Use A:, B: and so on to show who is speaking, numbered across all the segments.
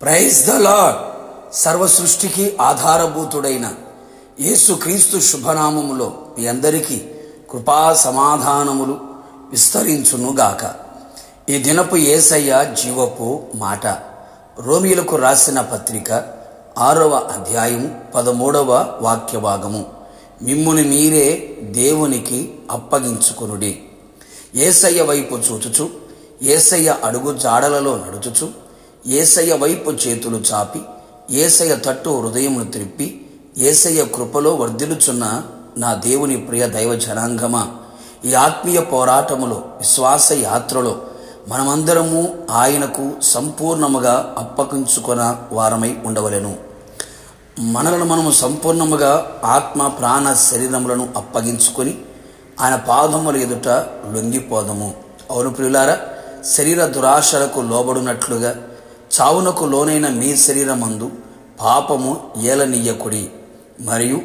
A: Praise the lord. సర్వ సృష్టికి ఆధారభూతుడైన యేసుక్రీస్తు శుభనామములో మీ అందరికీ కృపా సమాధానములు విస్తరించునుగాక. ఈ దినపు యేసయ్య జీవపు మాట. రోమీయులకు రాసిన పత్రిక 6వ అధ్యాయము 13వ వాక్యభాగము. మిమ్ముని మీరే దేవునికి అప్పగించుకొనుడి. యేసయ్య వైపు చూచుచు, యేసయ్య అడుగు జాడలలో నడుచుచు, యేసయ్య వైపు చేతులు చాపి, యేసయ్య తట్టు హృదయమును త్రిప్పి, యేసయ్య కృపలో వర్ధిల్లుచున్న నా దేవుని ప్రియ దైవ జనాంగమా, ఈ ఆత్మీయ పోరాటములో, విశ్వాస యాత్రలో మనమందరము ఆయనకు సంపూర్ణముగా అప్పగించుకొన వారమై ఉండవలెను. మనలను మనము సంపూర్ణముగా ఆత్మ ప్రాణ శరీరములను అప్పగించుకొని ఆయన పాదముల ఎదుట లొంగిపోదము. అవును ప్రియులారా, శరీర దురాశలకు లోబడినట్లుగా చావునకు లోనైన మీ శరీరమందు పాపము ఏలనీయకుడి, మరియు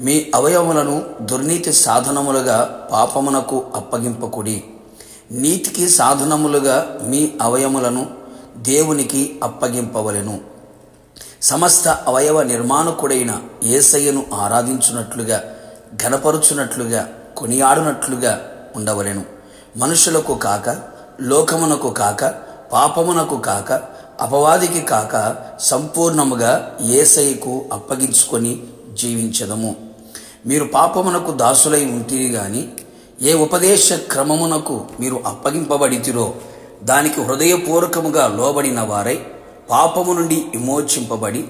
A: మీ అవయవములను దుర్నీతి సాధనములుగా పాపమునకు అప్పగింపకుడి. నీతికి సాధనములుగా మీ అవయములను దేవునికి అప్పగింపవలెను. సమస్త అవయవ నిర్మాణకుడైన యేసయ్యను ఆరాధించున్నట్లుగా, ఘనపరుచున్నట్లుగా, కొనియాడునట్లుగా ఉండవలెను. మనుషులకు కాక, లోకమునకు కాక, పాపమునకు కాక, అపవాదికి కాక సంపూర్ణముగా యేసయ్యకు అప్పగించుకొని జీవించదము. మీరు పాపమునకు దాసులై ఉంటిరి గాని, ఏ ఉపదేశ క్రమమునకు మీరు అప్పగింపబడితిరో దానికి హృదయపూర్వకముగా లోబడిన వారై పాపము నుండి విమోచింపబడి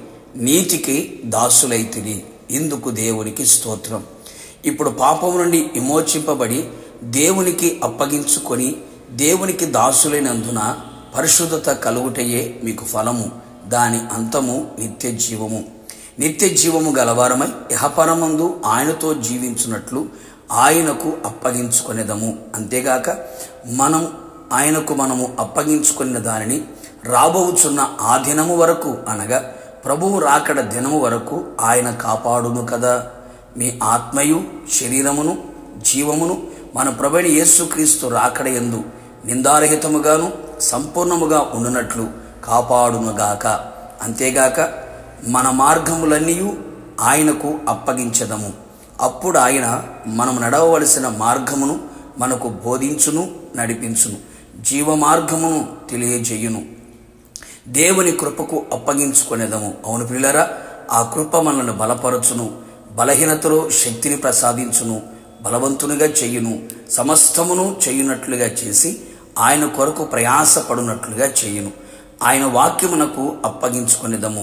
A: నీతికి దాసులైతిరి. ఇందుకు దేవునికి స్తోత్రం. ఇప్పుడు పాపము నుండి విమోచింపబడి దేవునికి అప్పగించుకొని దేవునికి దాసులైనందున పరిశుద్ధత కలుగుటయే మీకు ఫలము, దాని అంతము నిత్య జీవము. నిత్య జీవము గలవారమై ఇహపరమందు ఆయనతో జీవించున్నట్లు ఆయనకు అప్పగించుకొనేదము. అంతేగాక మనము అప్పగించుకున్న దానిని రాబోచున్న ఆ దినము వరకు, అనగా ప్రభువు రాకడ దినము వరకు ఆయన కాపాడును కదా. మీ ఆత్మయు శరీరమును జీవమును మన ప్రభువైన యేసుక్రీస్తు రాకడ యందు నిందారహితముగాను సంపూర్ణముగా ఉండునట్లు కాపాడునుగాక. అంతేగాక మన మార్గములన్నీ ఆయనకు అప్పగించదము. అప్పుడు ఆయన మనము నడవవలసిన మార్గమును మనకు బోధించును, నడిపించును, జీవ మార్గమును తెలియజేయును. దేవుని కృపకు అప్పగించుకునేదము. అవును ప్రియులారా, ఆ కృప మనల్ని బలపరచును, బలహీనతలో శక్తిని ప్రసాదించును, బలవంతునిగా చెయ్యును, సమస్తమును చేయునట్లుగా చేసి ఆయన కొరకు ప్రయాసపడునట్లుగా చేయును. ఆయన వాక్యమునకు అప్పగించుకునేదము.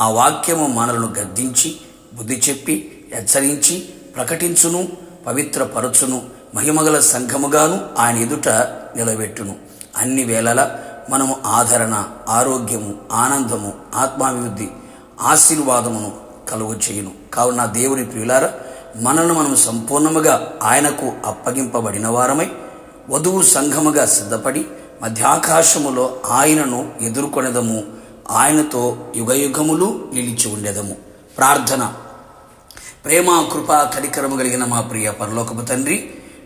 A: ఆ వాక్యము మనలను గద్దించి, బుద్ధి చెప్పి, హెచ్చరించి, ప్రకటించును, పవిత్రపరచును, మహిమగల సంఘముగాను ఆయన ఎదుట నిలబెట్టును. అన్ని వేళలా మనము ఆదరణ, ఆరోగ్యము, ఆనందము, ఆత్మాభివృద్ధి, ఆశీర్వాదమును కలుగు చేయును. కావున దేవుని ప్రియులారా, మనము సంపూర్ణముగా ఆయనకు అప్పగింపబడిన వారమై వధువు సంఘముగా సిద్ధపడి మధ్యాకాశములో ఆయనను ఎదుర్కొనేదము. ఆయనతో యుగయుగములు నిలిచి ఉండేదము. ప్రార్థన. ప్రేమ, కృప, కనికరము కలిగిన మా ప్రియ పరలోకపు తండ్రి,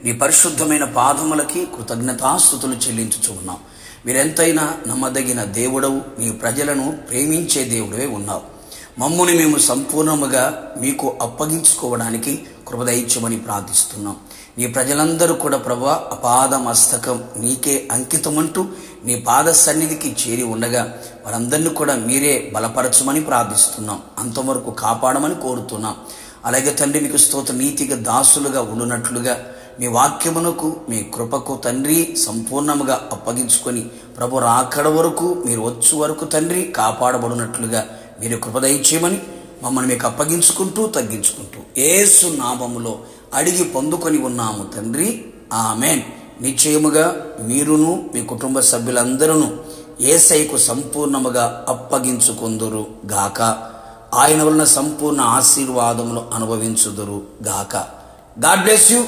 A: నీ పరిశుద్ధమైన పాదములకి కృతజ్ఞతాస్తుతులు చెల్లించుచు ఉన్నాం. మీరెంతైనా నమ్మదగిన దేవుడవు, మీ ప్రజలను ప్రేమించే దేవుడవే ఉన్నావు. మమ్ముని మేము సంపూర్ణముగా మీకు అప్పగించుకోవడానికి కృప దయచేయమని ప్రార్థిస్తున్నాం. నీ ప్రజలందరూ కూడా ప్రభువా, అపాద మస్తకం నీకే అంకితమంటూ నీ పాద సన్నిధికి చేరి ఉండగా వారందరినీ కూడా మీరే బలపరచమని ప్రార్థిస్తున్నాం. అంతవరకు కాపాడమని కోరుతున్నాం. అలాగే తండ్రి, మీకు స్తోత్ర, నీతిగా దాసులుగా ఉండునట్లుగా మీ వాక్యమునకు, మీ కృపకు తండ్రి సంపూర్ణముగా అప్పగించుకొని ప్రభు రాకడ వరకు, మీరు వచ్చు వరకు తండ్రి కాపాడబడినట్లుగా మీరు కృప దయచేయమని మమ్మల్ని మీకు అప్పగించుకుంటూ తగ్గించుకుంటూ యేసు నామములో అడిగి పొందుకొని ఉన్నాము తండ్రి, ఆమేన్. నిశ్చయముగా మీరును మీ కుటుంబ సభ్యులందరూ యేసయ్యకు సంపూర్ణముగా అప్పగించుకొందురు గాక. ఆయన వలన సంపూర్ణ ఆశీర్వాదములు అనుభవించుదురు గాక. God bless you.